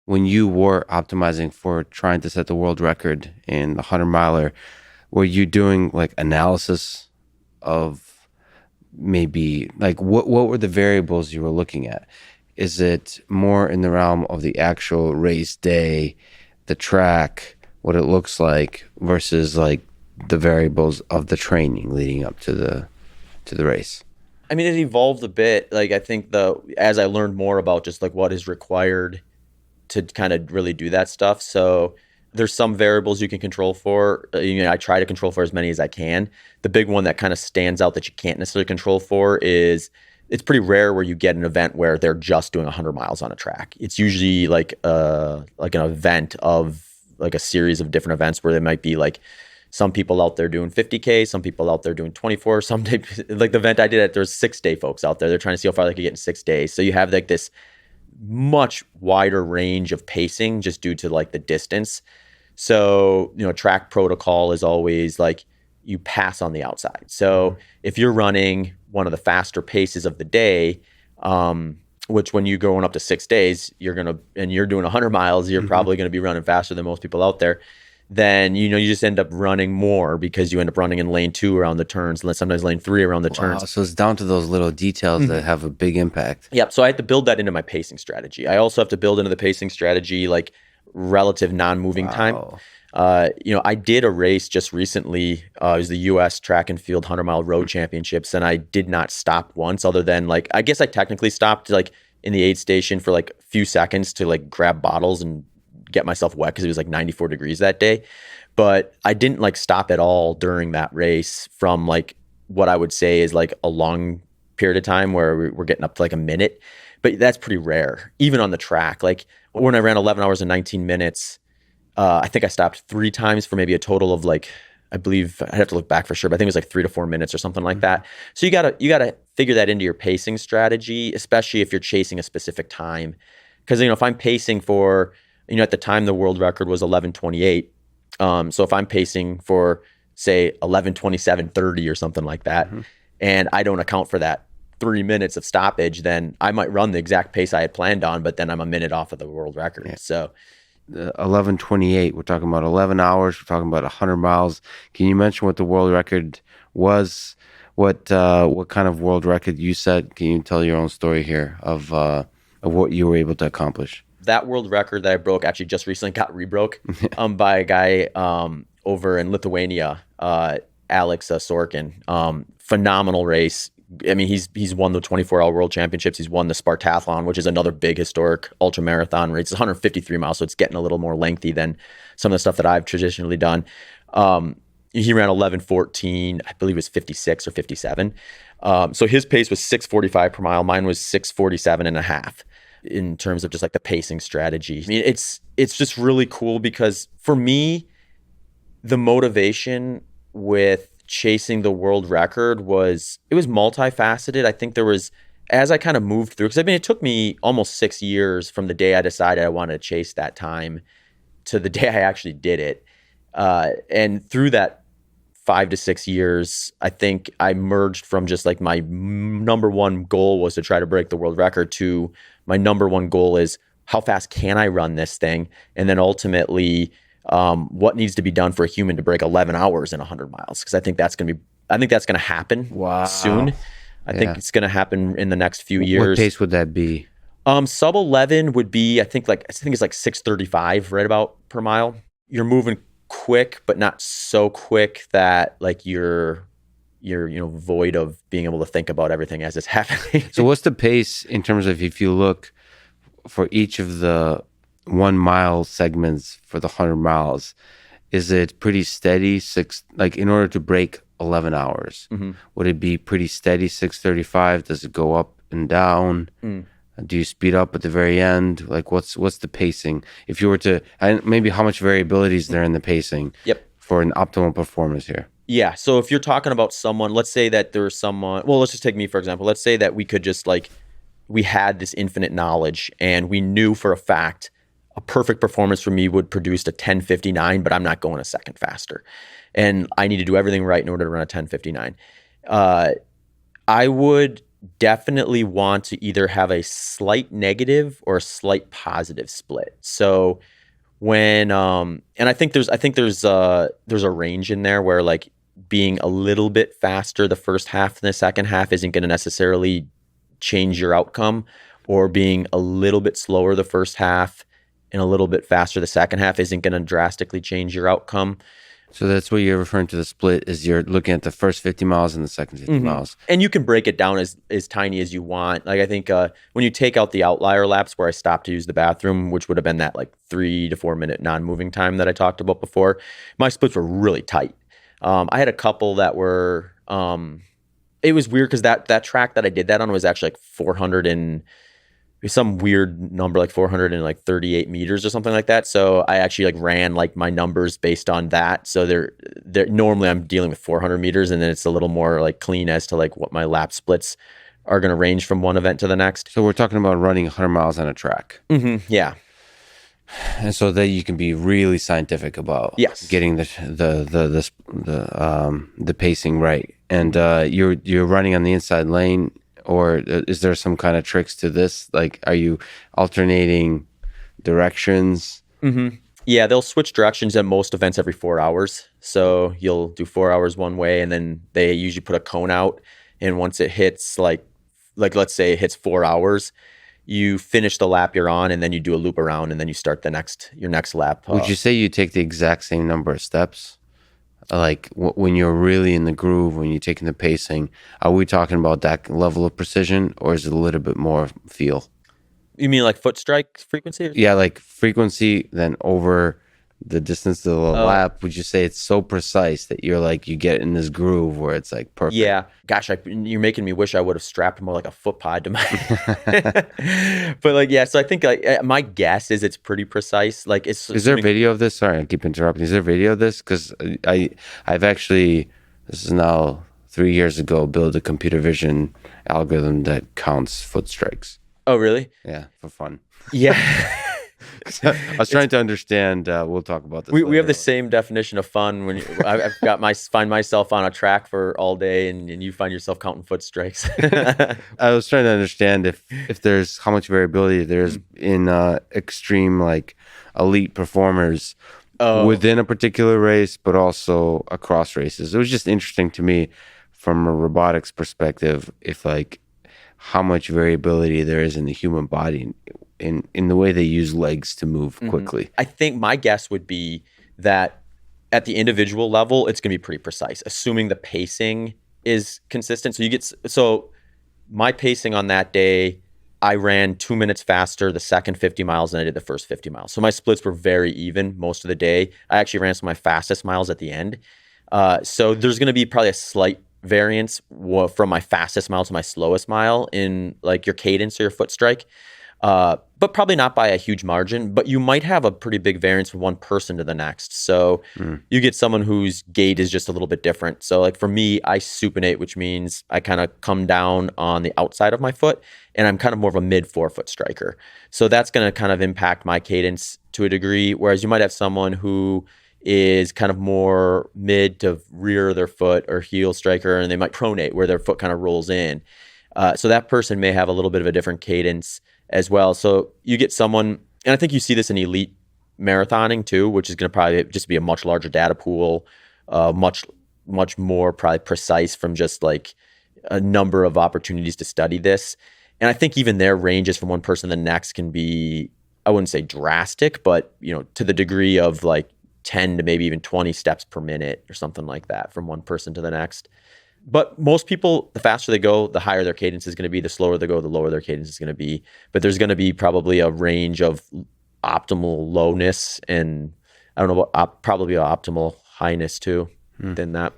when you were optimizing for trying to set the world record in the 100 miler, were you doing like analysis of maybe like what were the variables you were looking at? Is it more in the realm of the actual race day, the track, what it looks like versus like the variables of the training leading up to the race? I mean, it evolved a bit. Like I think as I learned more about just like what is required to kind of really do that stuff. So there's some variables you can control for. I try to control for as many as I can. The big one that kind of stands out that you can't necessarily control for is it's pretty rare where you get an event where they're just doing 100 miles on a track. It's usually like an event of like a series of different events where there might be like some people out there doing 50K, some people out there doing 24, some day, like the event I did there's 6-day folks out there. They're trying to see how far they could get in 6 days. So you have like this much wider range of pacing just due to like the distance. So, track protocol is always like you pass on the outside. So if you're running one of the faster paces of the day, which when you're going up to 6 days, and you're doing 100 miles, you're probably going to be running faster than most people out there. Then, you just end up running more because you end up running in lane 2 around the turns, and sometimes lane 3 around the turns. So it's down to those little details that have a big impact. Yep. So I have to build that into my pacing strategy. I also have to build into the pacing strategy like relative non-moving time. I did a race just recently. It was the U.S. Track and Field 100-mile road championships, and I did not stop once other than like, I guess I technically stopped like in the aid station for like a few seconds to like grab bottles and get myself wet because it was like 94 degrees that day. But I didn't like stop at all during that race from like what I would say is like a long period of time where we're getting up to like a minute. But that's pretty rare, even on the track. Like when I ran 11 hours and 19 minutes, I think I stopped 3 times for maybe a total of like, I believe I'd have to look back for sure, but I think it was like 3 to 4 minutes or something like that. So you gotta figure that into your pacing strategy, especially if you're chasing a specific time. Because if I'm pacing for, at the time the world record was 11:28. So if I'm pacing for say 11:27:30 or something like that, and I don't account for that 3 minutes of stoppage, then I might run the exact pace I had planned on, but then I'm a minute off of the world record. Yeah. So 11:28, we're talking about 11 hours, we're talking about 100 miles. Can you mention what the world record was? What kind of world record you set? Can you tell your own story here of what you were able to accomplish? That world record that I broke actually just recently got rebroke by a guy over in Lithuania, Alex Sorkin. Phenomenal race. I mean, he's won the 24-hour world championships. He's won the Spartathlon, which is another big historic ultramarathon race. It's 153 miles, so it's getting a little more lengthy than some of the stuff that I've traditionally done. He ran 11:14, I believe it was 56 or 57. So his pace was 6:45 per mile. Mine was 6:47 and a half in terms of just like the pacing strategy. I mean, it's just really cool because for me, the motivation with chasing the world record was multifaceted. I think there was, as I kind of moved through, because I mean, it took me almost 6 years from the day I decided I wanted to chase that time to the day I actually did it. And through that 5 to 6 years, I think I merged from just like my number one goal was to try to break the world record to my number one goal is how fast can I run this thing? And then ultimately, what needs to be done for a human to break 11 hours in 100 miles? Because I think that's going to happen soon. I think it's going to happen in the next few years. What pace would that be? Sub 11 would be, I think it's like 6:35 right about per mile. You're moving quick, but not so quick that like you're void of being able to think about everything as it's happening. So what's the pace in terms of, if you look for each of the 1 mile segments for the 100 miles, is it pretty steady? Like in order to break 11 hours, would it be pretty steady 6:35? Does it go up and down? Do you speed up at the very end? Like what's the pacing? If you were to, maybe how much variability is there in the pacing? Yep. For an optimal performance here? Yeah. So if you're talking about someone, let's say that there's someone, well, let's just take me for example. Let's say that we could just we had this infinite knowledge and we knew for a fact a perfect performance for me would produce a 10:59, but I'm not going a second faster. And I need to do everything right in order to run a 10:59. I would definitely want to either have a slight negative or a slight positive split. So when and I think there's a range in there where like being a little bit faster the first half and the second half isn't going to necessarily change your outcome, or being a little bit slower the first half and a little bit faster the second half isn't going to drastically change your outcome. So that's what you're referring to the split is you're looking at the first 50 miles and the second 50 miles. And you can break it down as tiny as you want. Like I think when you take out the outlier laps where I stopped to use the bathroom, which would have been that like 3 to 4 minute non-moving time that I talked about before, my splits were really tight. I had a couple that were it was weird because that track that I did that on was actually like 400 and some weird number, like 438 meters or something like that. So I actually like ran like my numbers based on that. So they're normally I'm dealing with 400 meters, and then it's a little more like clean as to like what my lap splits are going to range from one event to the next. So we're talking about running 100 miles on a track. Yeah. And so that you can be really scientific about getting the pacing right. And you're running on the inside lane, or is there some kind of tricks to this? Like, are you alternating directions? Yeah, they'll switch directions at most events every 4 hours. So you'll do 4 hours one way, and then they usually put a cone out. And once it hits like let's say it hits 4 hours, you finish the lap you're on, and then you do a loop around, and then you start your next lap. Would you say you take the exact same number of steps? Like when you're really in the groove, when you're taking the pacing, are we talking about that level of precision, or is it a little bit more feel? You mean like foot strike frequency? Yeah, like frequency, then over the distance of the lap. Would you say it's so precise that you're like, you get in this groove where it's like perfect? Yeah. Gosh, you're making me wish I would have strapped more like a foot pod to my. But like, yeah. So I think like my guess is it's pretty precise. Like, it's. Is there video of this? Sorry, I keep interrupting. Is there video of this? Because I've actually, this is now 3 years ago, built a computer vision algorithm that counts foot strikes. Oh, really? Yeah, for fun. Yeah. I was trying to understand. We'll talk about this. We have the same definition of fun when I've got find myself on a track for all day, and you find yourself counting foot strikes. I was trying to understand if there's how much variability there's in extreme like elite performers within a particular race, but also across races. It was just interesting to me from a robotics perspective, if like how much variability there is in the human body in the way they use legs to move quickly. I think my guess would be that at the individual level, it's going to be pretty precise, assuming the pacing is consistent. So my pacing on that day, I ran 2 minutes faster the second 50 miles than I did the first 50 miles. So my splits were very even most of the day. I actually ran some of my fastest miles at the end. So there's going to be probably a slight variance from my fastest mile to my slowest mile in like your cadence or your foot strike. But probably not by a huge margin, but you might have a pretty big variance from one person to the next. So you get someone whose gait is just a little bit different. So like for me, I supinate, which means I kind of come down on the outside of my foot, and I'm kind of more of a mid forefoot striker. So that's going to kind of impact my cadence to a degree. Whereas you might have someone who is kind of more mid to rear of their foot or heel striker, and they might pronate where their foot kind of rolls in. So that person may have a little bit of a different cadence as well. So you get someone, and I think you see this in elite marathoning too, which is going to probably just be a much larger data pool, much more probably precise from just like a number of opportunities to study this. And I think even their ranges from one person to the next can be, I wouldn't say drastic, but to the degree of like 10 to maybe even 20 steps per minute or something like that from one person to the next. But most people, the faster they go, the higher their cadence is going to be. The slower they go, the lower their cadence is going to be. But there's going to be probably a range of optimal lowness and I don't know what probably an optimal highness too within that.